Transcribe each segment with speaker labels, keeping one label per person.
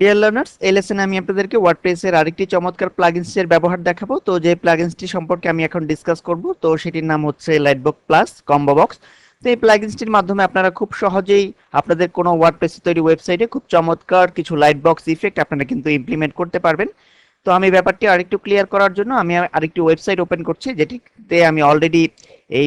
Speaker 1: Dear learners, এই লেসনে আমি আপনাদেরকে ওয়ার্ডপ্রেসের আরেকটি চমৎকার প্লাগইনস এর ব্যবহার দেখাবো। তো যে প্লাগইনসটি সম্পর্কে আমি এখন ডিসকাস করব, তো সেটির নাম হচ্ছে লাইটবক্স প্লাস কম্বো বক্স। তো এই প্লাগইনসটির মাধ্যমে আপনারা খুব সহজেই আপনাদের কোনো ওয়ার্ডপ্রেস তৈরি ওয়েবসাইটে খুব চমৎকার কিছু লাইট বক্স ইফেক্ট আপনারা কিন্তু ইমপ্লিমেন্ট করতে পারবেন। তো আমি ব্যাপারটি আরেকটু ক্লিয়ার করার জন্য আমি আরেকটি ওয়েবসাইট ওপেন করছি, যেটিতে আমি অলরেডি এই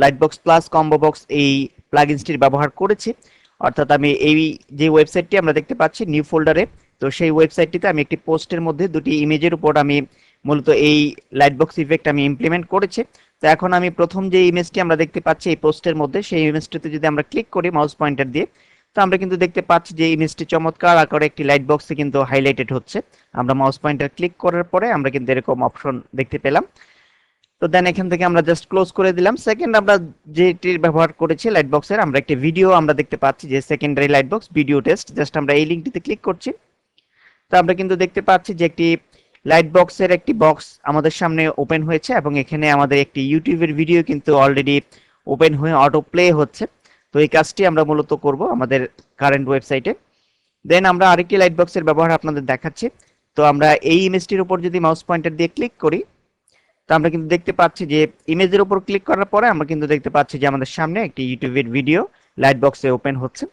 Speaker 1: লাইটবক্স প্লাস কম্বো বক্স এই প্লাগইনসটির ব্যবহার করেছি। অর্থাৎ আমি এই যে ওয়েবসাইটটি আমরা দেখতে পাচ্ছি নিউ ফোল্ডারে, তো সেই ওয়েবসাইটটিতে আমি একটি পোস্টের মধ্যে দুটি ইমেজের উপর আমি মূলত এই লাইটবক্স ইফেক্ট আমি ইমপ্লিমেন্ট করেছি। তো এখন আমি প্রথম যে ইমেজটি আমরা দেখতে পাচ্ছি এই পোস্টের মধ্যে, সেই ইমেজটিতে যদি আমরা ক্লিক করি মাউস পয়েন্টার দিয়ে, তো আমরা কিন্তু দেখতে পাচ্ছি যে ইমেজটি চমৎকার আকারে একটি লাইট বক্সে কিন্তু হাইলাইটেড হচ্ছে। আমরা মাউস পয়েন্টার ক্লিক করার পরে আমরা কিন্তু এরকম অপশন দেখতে পেলাম। তো দেন এখান থেকে আমরা জাস্ট ক্লোজ করে দিলাম। সেকেন্ড আমরা যেটির ব্যবহার করেছি লাইট বক্সের, আমরা একটি ভিডিও আমরা দেখতে পাচ্ছি যে secondary light box video test, just আমরা এই লিঙ্কটিতে ক্লিক করছি। তো আমরা কিন্তু দেখতে পাচ্ছি যে একটি লাইট বক্সের একটি বক্স আমাদের সামনে ওপেন হয়েছে এবং এখানে আমাদের একটি ইউটিউবের ভিডিও কিন্তু অলরেডি ওপেন হয়ে অটো প্লে হচ্ছে। তো এই কাজটি আমরা মূলত করব আমাদের কারেন্ট ওয়েবসাইটে। দেন আমরা আরেকটি লাইট বক্সের ব্যবহার আপনাদের দেখাচ্ছি। তো আমরা এই ইমেজটির উপর যদি মাউস পয়েন্টার দিয়ে ক্লিক করি, তো আমরা কিন্তু দেখতে পাচ্ছি যে ইমেজের উপর ক্লিক করার পরে আমরা কিন্তু দেখতে পাচ্ছি যে আমাদের সামনে একটি ইউটিউবের ভিডিও লাইট বক্সে ওপেন হচ্ছে।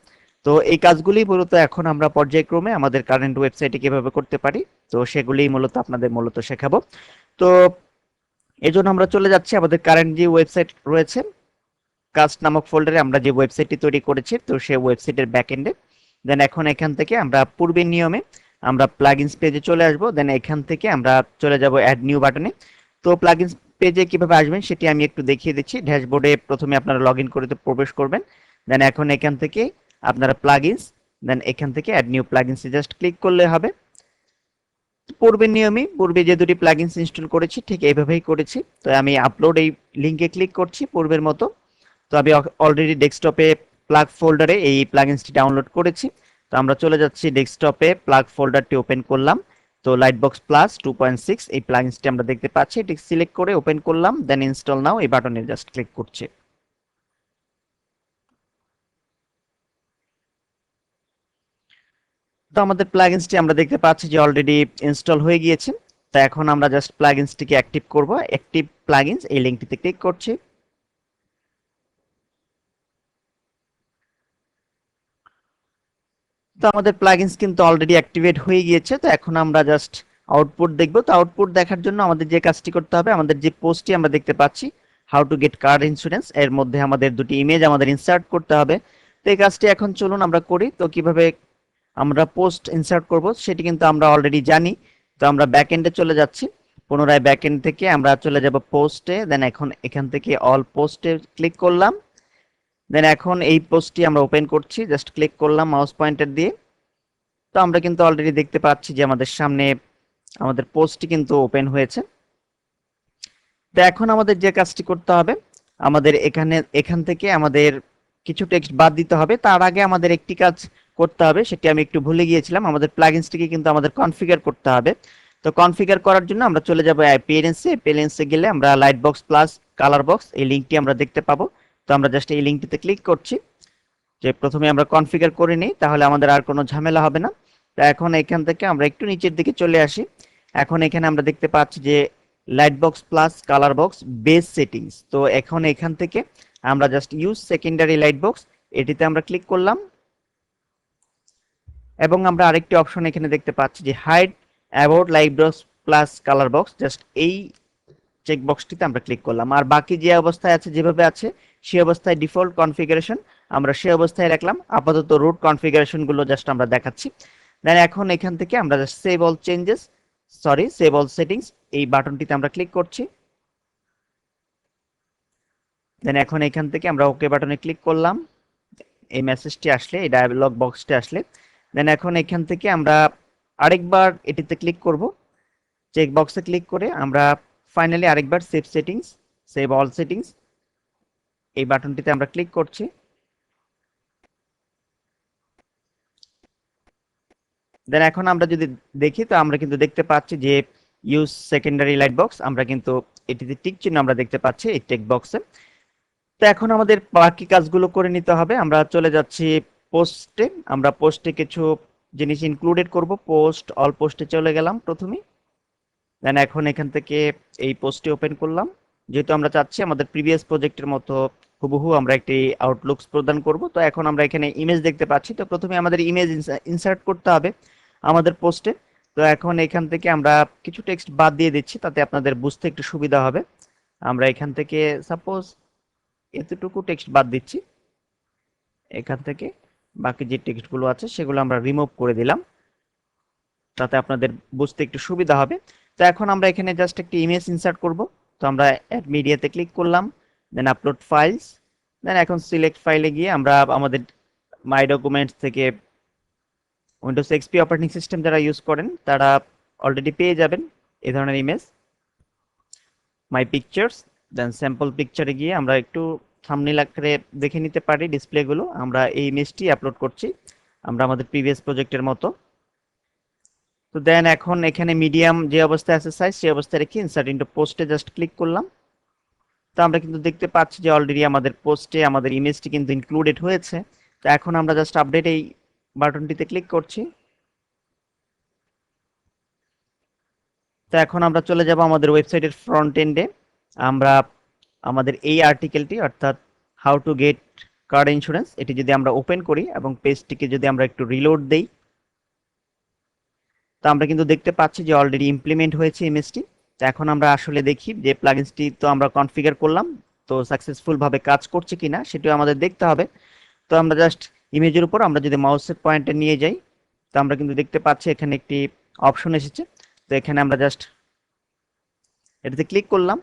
Speaker 1: তো এই কাজগুলি মূলত এখন আমরা পর্যায়ক্রমে আমাদের কারেন্ট ওয়েবসাইটে কিভাবে করতে পারি, তো সেগুলি মূলত আপনাদের শেখাবো। তো এজন্য আমরা চলে যাচ্ছি আমাদের কারেন্ট যে ওয়েবসাইট রয়েছে কাস্ট নামক ফোল্ডারে, আমরা যে ওয়েবসাইটটি তৈরি করেছি তো সেই ওয়েবসাইটের ব্যাকএন্ডে। দেন এখন এখান থেকে আমরা পূর্বের নিয়মে আমরা প্লাগইনস পেজে চলে আসব। দেন এখান থেকে আমরা চলে যাব অ্যাড নিউ বাটনে। তো প্লাগইনস পেজে কিভাবে আসবেন সেটি আমি একটু দেখিয়ে দিচ্ছি। ড্যাশবোর্ডে প্রথমে আপনারা লগইন করে প্রবেশ করবেন। দেন এখন এখান থেকে আপনারা প্লাগইনস, দেন এখান থেকে অ্যাড নিউ প্লাগইনসে জাস্ট ক্লিক করলে হবে। পূর্বের নিয়মে পূর্বে যে দুটি প্লাগইনস ইনস্টল করেছি ঠিক এইভাবেই করেছি। তো আমি আপলোড এই লিংকে ক্লিক করছি পূর্বের মতো। তো আমি অলরেডি ডেস্কটপে প্লাগ ফোল্ডারে এই প্লাগইনসটি ডাউনলোড করেছি। তো আমরা চলে যাচ্ছি ডেস্কটপে, প্লাগ ফোল্ডারটি ওপেন করলাম। তো লাইটবক্স প্লাস 2.6 এই প্লাগইনসটি আমরা দেখতে পাচ্ছি, এটি সিলেক্ট করে ওপেন করলাম। দেন ইনস্টল নাও এই বাটনে জাস্ট ক্লিক করছি। তো আমাদের প্লাগইনসটি আমরা দেখতে পাচ্ছি যে অলরেডি ইনস্টল হয়ে গিয়েছে। তো এখন আমরা জাস্ট প্লাগইনসটিকে অ্যাক্টিভ করব। অ্যাক্টিভ প্লাগইনস এই লিংকটিতে ক্লিক করছি। তো আমাদের প্লাগইনস কিন্তু অলরেডি অ্যাক্টিভেট হয়ে গিয়েছে। তো এখন আমরা জাস্ট আউটপুট দেখব। তো আউটপুট দেখার জন্য আমাদের যে কাজটি করতে হবে, আমাদের যে পোস্টটি আমরা দেখতে পাচ্ছি how to get car insurance, এর মধ্যে আমাদের দুটি ইমেজ আমাদের ইনসার্ট করতে হবে। তো এই কাজটি এখন চলুন আমরা করি। তো কিভাবে আমরা পোস্ট ইনসার্ট করব সেটি কিন্তু আমরা অলরেডি জানি। তো আমরা ব্যাকএন্ডে চলে যাচ্ছি, পুনরায় ব্যাকএন্ড থেকে আমরা চলে যাব পোস্টে। দেন এখন এখান থেকে অল পোস্টে ক্লিক করলাম। দেন এখন এই পোস্টটি আমরা ওপেন করছি, জাস্ট ক্লিক করলাম মাউস পয়েন্টার দিয়ে। তো আমরা কিন্তু অলরেডি দেখতে পাচ্ছি যে আমাদের সামনে আমাদের পোস্টটি কিন্তু ওপেন হয়েছে। তো এখন আমাদের যে কাজটি করতে হবে, আমাদের এখান থেকে আমাদের কিছু টেক্সট বাদ দিতে হবে। তার আগে আমাদের একটি কাজ করতে হবে, সেটি আমি একটু ভুলে গিয়েছিলাম। আমাদের প্লাগইনসটিকে কিন্তু আমাদের কনফিগার করতে হবে। তো কনফিগার করার জন্য আমরা চলে যাব অ্যাপিয়ারেন্সে গেলে আমরা light box plus colour box এই লিঙ্কটি আমরা দেখতে পাবো। তো আমরা জাস্ট এই লিঙ্কটিতে ক্লিক করছি, যে প্রথমে আমরা কনফিগার করে নিই, তাহলে আমাদের আর কোনো ঝামেলা হবে না। তো এখন এখান থেকে আমরা একটু নিচের দিকে চলে আসি। এখন এখানে আমরা দেখতে পাচ্ছি যে light box plus colour box base settings. তো এখন এখান থেকে আমরা just use secondary light box এটিতে আমরা ক্লিক করলাম এবং আমরা আরেকটি অপশন এখানে দেখতে পাচ্ছি যে hide about light box plus colour box, just এই চেক বক্সটিতে আমরা ক্লিক করলাম। আর বাকি যে অবস্থায় আছে যেভাবে আছে সেই অবস্থায় ডিফল্ট কনফিগারেশন আমরা সেই অবস্থায় রাখলাম। আপাতত রুট কনফিগারেশন গুলো জাস্ট আমরা দেখাচ্ছি। দেন এখন এখান থেকে আমরা জাস্ট সেভ অল সেটিংস এই বাটনটিতে আমরা ক্লিক করছি। দেন এখন এখান থেকে আমরা ওকে বাটনে ক্লিক করলাম। এই মেসেজটি আসলে, এই ডায়ালগ বক্সটি আসলে, দেন এখন এখান থেকে আমরা আরেকবার এটিতে ক্লিক করব। চেক বক্সে ক্লিক করে আমরা ফাইনালি আরেকবার সেভ অল সেটিংস এই বাটনটিতে আমরা ক্লিক করছি। দেন এখন আমরা যদি দেখি, তো আমরা কিন্তু দেখতে পাচ্ছি যে ইউজ সেকেন্ডারি লাইট বক্স, আমরা কিন্তু এটিতে টিক চিহ্ন আমরা দেখতে পাচ্ছি এই টেক বক্সে। তো এখন আমাদের বাকি কাজগুলো করে নিতে হবে। আমরা চলে যাচ্ছি পোস্টে। আমরা পোস্টে কিছু জিনিস ইনক্লুডেড করব, পোস্ট অল পোস্টে চলে গেলাম প্রথমে। দেন এখন এখান থেকে এই পোস্টে ওপেন করলাম। যেহেতু আমরা চাচ্ছি আমাদের প্রিভিয়াস প্রজেক্টের মতো হুবহু আমরা একটি আউটলুকস প্রদান করব, তো এখন আমরা এখানে ইমেজ দেখতে পাচ্ছি। তো প্রথমে আমাদের ইমেজ ইনসার্ট করতে হবে আমাদের পোস্টে। তো এখন এখান থেকে আমরা কিছু টেক্সট বাদ দিয়ে দিচ্ছি, তাতে আপনাদের বুঝতে একটু সুবিধা হবে। আমরা এখান থেকে সাপোজ এতটুকু টেক্সট বাদ দিচ্ছি, এখান থেকে বাকি যে টেক্সটগুলো আছে সেগুলো আমরা রিমুভ করে দিলাম, তাতে আপনাদের বুঝতে একটু সুবিধা হবে। তো এখন আমরা এখানে জাস্ট একটি ইমেজ ইনসার্ট করব। তো আমরা অ্যাড মিডিয়াতে ক্লিক করলাম, দেন আপলোড ফাইলস। দেন এখন সিলেক্ট ফাইলে গিয়ে আমরা আমাদের মাই ডকুমেন্টস থেকে উইন্ডোজ এক্সপি অপারেটিং সিস্টেম যারা ইউজ করেন তারা অলরেডি পেয়ে যাবেন এই ধরনের ইমেজ, মাই পিকচার্স। দেন স্যাম্পল পিকচারে গিয়ে আমরা একটু থাম্বনেল আকারে দেখে নিতে পারি ডিসপ্লেগুলো। আমরা এই ইমেজটি আপলোড করছি আমরা আমাদের প্রিভিয়াস প্রজেক্টের মতো। তো দেন এখন এখানে মিডিয়াম যে অবস্থায় আছে সাইজ, সেই অবস্থায় রেখে ইনসার্ট ইনটু পোস্টে জাস্ট ক্লিক করলাম। তো আমরা কিন্তু দেখতে পাচ্ছি যে অলরেডি আমাদের পোস্টে আমাদের ইমেজটি কিন্তু ইনক্লুডেড হয়েছে। তো এখন আমরা জাস্ট আপডেট এই বাটনটিতে ক্লিক করছি। তো এখন আমরা চলে যাব আমাদের ওয়েবসাইটের ফ্রন্ট এন্ডে। আমরা আমাদের এই আর্টিকেলটি অর্থাৎ how to get car insurance, এটি যদি আমরা ওপেন করি এবং পেজটিকে যদি আমরা একটু রিলোড দেই, তো আমরা কিন্তু দেখতে পাচ্ছি যে অলরেডি ইমপ্লিমেন্ট হয়েছে ইমেজটি। তো এখন আমরা আসলে দেখি যে প্লাগইনসটি তো আমরা কনফিগার করলাম, তো সাকসেসফুল ভাবে কাজ করছে কিনা সেটাও আমাদের দেখতে হবে। তো আমরা জাস্ট ইমেজের উপর আমরা যদি মাউসের পয়েন্টে নিয়ে যাই, তো আমরা কিন্তু দেখতে পাচ্ছি এখানে একটি অপশন এসেছে। তো এখানে আমরা জাস্ট এটাতে ক্লিক করলাম।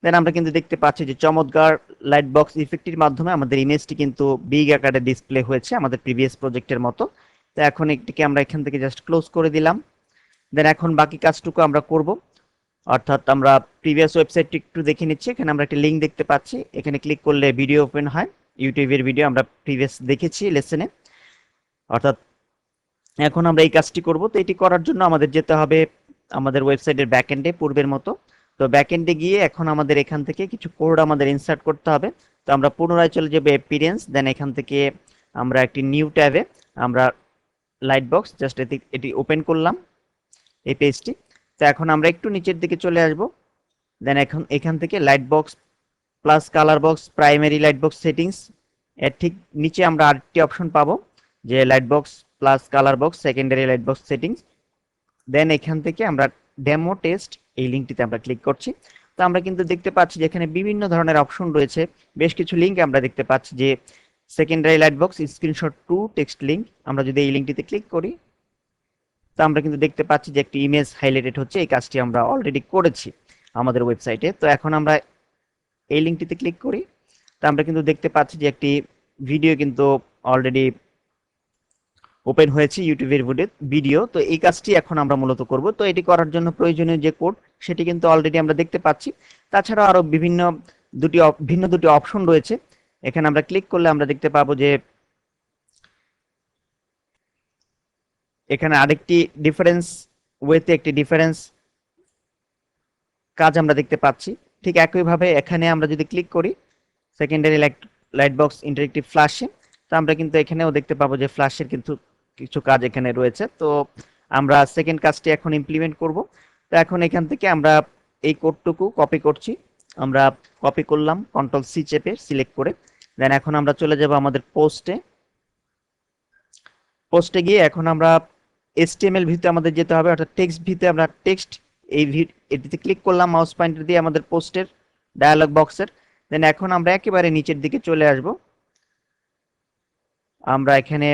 Speaker 1: দেন আমরা কিন্তু দেখতে পাচ্ছি যে চমৎকার লাইট বক্স ইফেক্টের মাধ্যমে আমাদের ইমেজটি কিন্তু বিগ আকারে ডিসপ্লে হয়েছে আমাদের প্রিভিয়াস প্রজেক্টের মতো। তো এখন একটিকে আমরা এখান থেকে জাস্ট ক্লোজ করে দিলাম। দেন এখন বাকি কাজটুকু আমরা করব, অর্থাৎ আমরা প্রিভিয়াস ওয়েবসাইটটি একটু দেখে নিচ্ছি। এখানে আমরা একটা লিঙ্ক দেখতে পাচ্ছি, এখানে ক্লিক করলে ভিডিও ওপেন হয়, ইউটিউবের ভিডিও আমরা প্রিভিয়াস দেখেছি লেসনে। অর্থাৎ এখন আমরা এই কাজটি করব। তো এটি করার জন্য আমাদের যেতে হবে আমাদের ওয়েবসাইটের ব্যাকএন্ডে পূর্বের মতো। তো ব্যাকএন্ডে গিয়ে এখন আমাদের এখান থেকে কিছু কোড আমাদের ইনসার্ট করতে হবে। তো আমরা পুনরায় চলে যাব অ্যাপিয়ারেন্স, দেন এখান থেকে আমরা একটি নিউ ট্যাবে আমরা লাইট বক্স জাস্ট এটি ওপেন করলাম এই পেজটি। তো এখন আমরা একটু নিচের দিকে চলে আসব। দেন এখন এখান থেকে light box plus colour box primary light box settings, এর ঠিক নিচে আমরা আরেকটি অপশন পাবো যে light box plus colour box secondary light box settings. Then এখান থেকে আমরা ডেমো টেস্ট এই লিঙ্কটিতে আমরা ক্লিক করছি। তো আমরা কিন্তু দেখতে পাচ্ছি যে এখানে বিভিন্ন ধরনের অপশন রয়েছে, বেশ কিছু লিঙ্ক আমরা দেখতে পাচ্ছি যে secondary light box screenshot to text link. আমরা যদি এই লিঙ্কটিতে ক্লিক করি, তো আমরা কিন্তু দেখতে পাচ্ছি যে একটি ইমেজ হাইলাইটেড হচ্ছে। এই কাজটি আমরা অলরেডি করেছি আমাদের ওয়েবসাইটে। তো এখন আমরা এই লিঙ্কটিতে ক্লিক করি, তো আমরা কিন্তু দেখতে পাচ্ছি যে একটি ভিডিও কিন্তু অলরেডি ওপেন হয়েছে ইউটিউবের ভিডিও। তো এই কাজটি এখন আমরা মূলত করব। তো এটি করার জন্য প্রয়োজনীয় যে কোড সেটি কিন্তু অলরেডি আমরা দেখতে পাচ্ছি। তাছাড়াও আরো ভিন্ন দুটি অপশন রয়েছে। এখানে আমরা ক্লিক করলে আমরা দেখতে পাবো যে এখানে আরেকটি ডিফারেন্স ওয়েতে একটি ডিফারেন্স কাজ আমরা দেখতে পাচ্ছি। ঠিক একইভাবে এখানে আমরা যদি ক্লিক করি সেকেন্ডারি লাইট বক্স ইন্টারেক্টিভ ফ্ল্যাশে, তো আমরা কিন্তু এখানেও দেখতে পাবো যে ফ্ল্যাশের কিন্তু কিছু কাজ এখানে রয়েছে। তো আমরা সেকেন্ড কাজটি এখন ইমপ্লিমেন্ট করব। তো এখন এখান থেকে আমরা এই কোডটুকু কপি করছি। আমরা কপি করলাম কন্ট্রোল সি চেপে সিলেক্ট করে। দেন এখন আমরা চলে যাব আমাদের পোস্টে গিয়ে এখন আমরা HTML ভিউতে আমাদের যেতে হবে, অর্থাৎ টেক্সট ভিউতে আমরা টেক্সট এটিতে ক্লিক করলাম মাউস পয়েন্টার দিয়ে আমাদের পোস্টের ডায়ালগ বক্সের। দেন এখন আমরা একেবারে নিচের দিকে চলে আসব। আমরা এখানে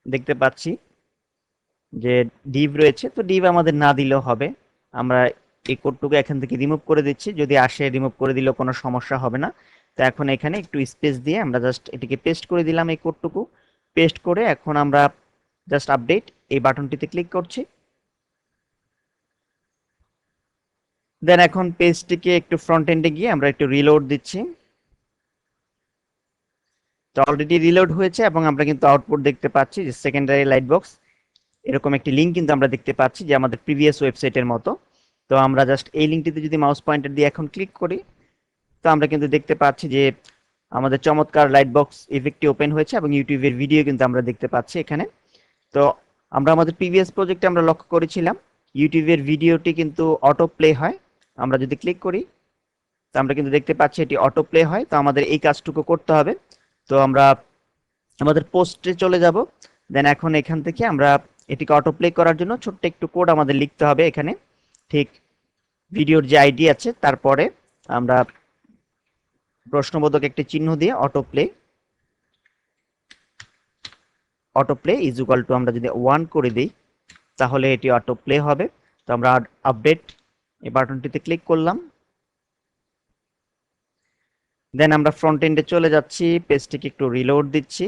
Speaker 1: দেখতে পাচ্ছি যে ডিভ রয়েছে, তো ডিভ আমাদের না দিলেও হবে। আমরা এই কোডটুকু এখান থেকে রিমুভ করে দিচ্ছি, যদি আসে রিমুভ করে দিলেও কোনো সমস্যা হবে না। তো এখন এখানে একটু স্পেস দিয়ে আমরা জাস্ট এটিকে পেস্ট করে দিলাম। এই কোডটুকু পেস্ট করে এখন আমরা জাস্ট আপডেট এই বাটনটিতে ক্লিক করছি। দেন এখন পেজটিকে একটু ফ্রন্ট এন্ডে গিয়ে আমরা একটু রিলোড দিচ্ছি। তো অলরেডি রিলোড হয়েছে এবং আমরা কিন্তু আউটপুট দেখতে পাচ্ছি যে সেকেন্ডারি লাইট বক্স এরকম একটি লিঙ্ক কিন্তু আমরা দেখতে পাচ্ছি যে আমাদের প্রিভিয়াস ওয়েবসাইটের মতো। তো আমরা জাস্ট এই লিঙ্কটিতে যদি মাউস পয়েন্টার দিয়ে এখন ক্লিক করি, তো আমরা কিন্তু দেখতে পাচ্ছি যে আমাদের চমৎকার লাইট বক্স ইফেক্টটি ওপেন হয়েছে এবং ইউটিউবের ভিডিও কিন্তু আমরা দেখতে পাচ্ছি এখানে। তো আমরা আমাদের প্রিভিয়াস প্রজেক্টে আমরা লক্ষ্য করেছিলাম ইউটিউবের ভিডিওটি কিন্তু অটো প্লে হয়। আমরা যদি ক্লিক করি তো আমরা কিন্তু দেখতে পাচ্ছি এটি অটো প্লে হয়। তো আমাদের এই কাজটুকু করতে হবে। তো আমরা আমাদের পোস্টে চলে যাব। দেন এখন এখান থেকে আমরা এটিকে অটো প্লে করার জন্য ছোট্ট একটু কোড আমাদের লিখতে হবে এখানে। ঠিক ভিডিওর যে আইডি আছে তারপরে আমরা প্রশ্নবোধক একটি চিহ্ন দিয়ে auto play is equal to আমরা যদি 1 করে দিই তাহলে এটি অটো প্লে হবে। তো আমরা আপডেট এই বাটনটিতে ক্লিক করলাম। দেন আমরা ফ্রন্ট এন্ডে চলে যাচ্ছি, পেজটিকে একটু রিলোড দিচ্ছি।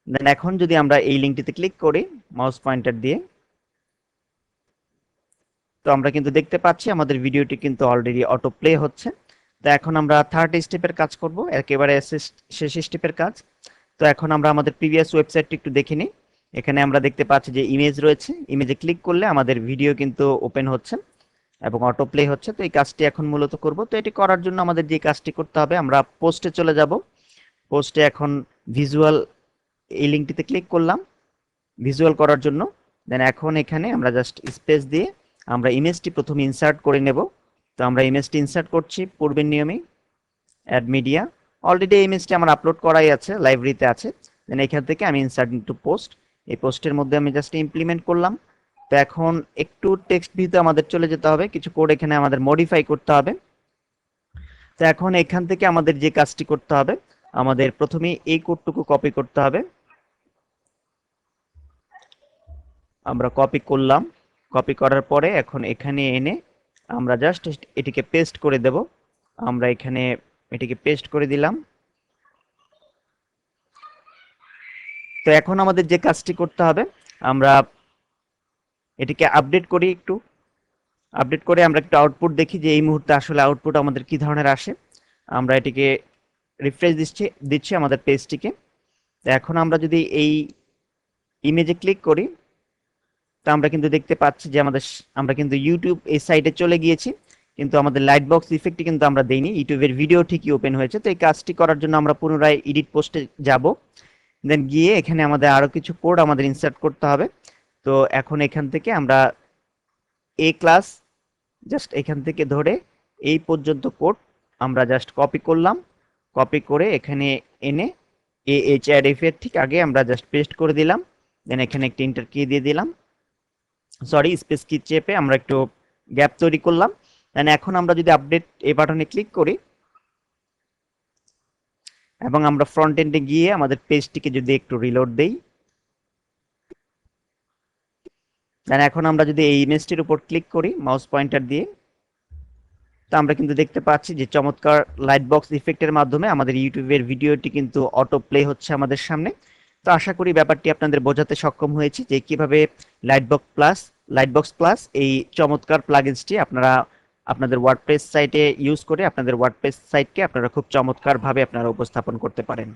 Speaker 1: দেন এখন যদি আমরা এই লিঙ্কটিতে ক্লিক করি মাউস পয়েন্টার দিয়ে, তো আমরা কিন্তু দেখতে পাচ্ছি আমাদের ভিডিওটি কিন্তু অলরেডি অটো প্লে হচ্ছে। তো এখন আমরা থার্ড স্টেপের কাজ করব, একেবারে শেষ স্টেপের কাজ। তো এখন আমরা আমাদের প্রিভিয়াস ওয়েবসাইটটি একটু দেখে নিই। এখানে আমরা দেখতে পাচ্ছি যে ইমেজ রয়েছে, ইমেজে ক্লিক করলে আমাদের ভিডিও কিন্তু ওপেন হচ্ছে এবং অটো প্লে হচ্ছে। তো এই কাজটি এখন মূলত করব। তো এটি করার জন্য আমাদের যে কাজটি করতে হবে, আমরা পোস্টে চলে যাব। পোস্টে এখন ভিজুয়াল এই লিঙ্কটিতে ক্লিক করলাম ভিজুয়াল করার জন্য। দেন এখন এখানে আমরা জাস্ট স্পেস দিয়ে আমরা ইমেজটি প্রথমে ইনসার্ট করে নেব। তো আমরা ইমেজটি ইনসার্ট করছি পূর্বের নিয়মেই, অ্যাড মিডিয়া। অলরেডি এই ইমেজটি আমার আপলোড করাই আছে, লাইব্রেরিতে আছে। দেন এখান থেকে আমি ইনসার্ট ইনটু পোস্ট, এই পোস্টের মধ্যে আমি জাস্ট ইমপ্লিমেন্ট করলাম। তো এখন একটু টেক্সট ভিউতে আমাদের চলে যেতে হবে, কিছু কোড এখানে আমাদের মডিফাই করতে হবে। তো এখন এখান থেকে আমাদের যে কাজটি করতে হবে, আমাদের প্রথমে এই কোডটুকু কপি করতে হবে। আমরা কপি করলাম, কপি করার পরে এখন এখানে এনে আমরা জাস্ট এটিকে পেস্ট করে দেব। আমরা এখানে এটিকে পেস্ট করে দিলাম। তো এখন আমাদের যে কাজটি করতে হবে, আমরা এটিকে আপডেট করি, একটু আপডেট করে আমরা একটু আউটপুট দেখি যে এই মুহূর্তে আসলে আউটপুট আমাদের কি ধরনের আসে। আমরা এটিকে রিফ্রেশ দিচ্ছি আমাদের পেজটিকে। তো এখন আমরা যদি এই ইমেজে ক্লিক করি তো আমরা কিন্তু দেখতে পাচ্ছি যে আমরা কিন্তু ইউটিউব এই সাইটে চলে গিয়েছি, কিন্তু আমাদের লাইট বক্স ইফেক্টটি কিন্তু আমরা দেইনি। ইউটিউবের ভিডিও ঠিকই ওপেন হয়েছে। তো এই কাজটি করার জন্য আমরা পুনরায় এডিট পোস্টে যাব। দেন গিয়ে এখানে আমাদের আরো কিছু কোড আমাদের ইনসার্ট করতে হবে। তো এখন এখান থেকে আমরা এ ক্লাস জাস্ট এখান থেকে ধরে এই পর্যন্ত কোড আমরা জাস্ট কপি করলাম। কপি করে এখানে এনে AHRF এর ঠিক আগে আমরা জাস্ট পেস্ট করে দিলাম। দেন এখানে একটা এন্টার কি দিয়ে দিলাম, সরি স্পেস কি চেপে আমরা একটু গ্যাপ তৈরি করলাম। দেন এখন আমরা যদি আপডেট এই বাটনে ক্লিক করি এবং আমরা ফ্রন্ট এন্ডে গিয়ে আমাদের পেজটিকে যদি একটু রিলোড দেই, দেন এখন আমরা যদি এই ইমেজটির উপর ক্লিক করি মাউস পয়েন্টার দিয়ে, তো আমরা কিন্তু দেখতে পাচ্ছি যে চমৎকার লাইট বক্স ইফেক্টের মাধ্যমে আমাদের ইউটিউবের ভিডিওটি কিন্তু অটো প্লে হচ্ছে আমাদের সামনে। তো আশা করি ব্যাপারটি আপনাদের বোঝাতে সক্ষম হয়েছে যে কিভাবে লাইটবক্স প্লাস এই চমৎকার প্লাগইনসটি আপনারা আপনাদের ওয়ার্ডপ্রেস সাইটে ইউজ করে আপনাদের ওয়ার্ডপ্রেস সাইটকে আপনারা খুব চমৎকারভাবে আপনারা উপস্থাপন করতে পারেন।